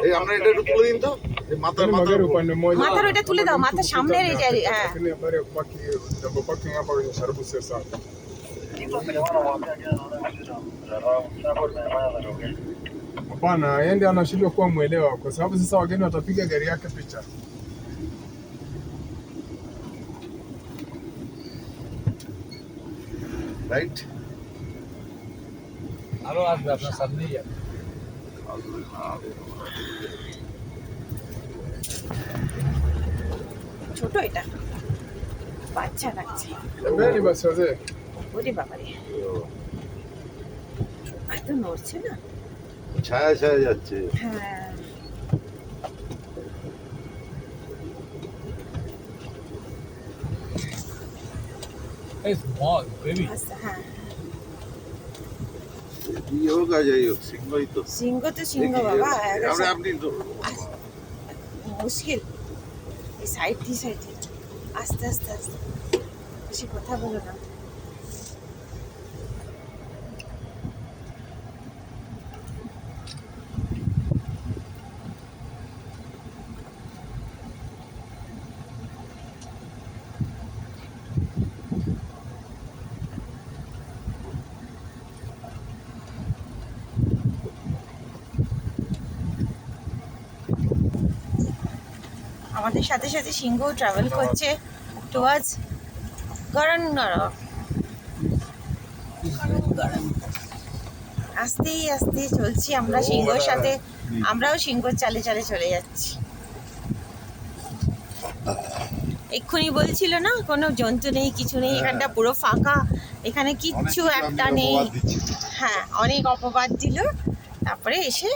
এই আমরা এটা একটু তুলে দিন তো, এই মাথার মাথার ওইটা তুলে দাও, মাথার সামনের এই যে, হ্যাঁ Bana yeye anashindwa kuwa mwelewa kwa sababu sasa wageni watapiga gari yake picha. Right. আরো আসবে আপনার সামনেই যাবে। ছোট এটা বাচ্চা লাগছে। Mbele basi wazee. ওরে বাবারে, এত নড়ছে না। ছায়া ছায়া যাচ্ছে। হ্যাঁ এই স্মল বেবি আচ্ছা, হ্যাঁ কি হোক আর যাই হোক, সিংহই তো। সিংহ তো সিংহ বাবা, আমরা আপনি তো মুশকিল। এই সাইড দিয়ে আস্তে আস্তে আস্তে, বেশি কথা বলো না। আমাদের সাথে সাথে সিংহ ট্রাভেল করছে টুয়ার্ডস গরনগড়। আস্তে আস্তে চলছি আমরা সিংহর সাথে, আমরাও সিংহর চালে চালে চলে যাচ্ছি। এক্ষুনি বলছিল না কোনো জন্তু নেই, কিছু নেই, এখানটা পুরো ফাঁকা, এখানে কিচ্ছু একটা নেই। হ্যাঁ অনেক অপবাদ দিল, তারপরে এসে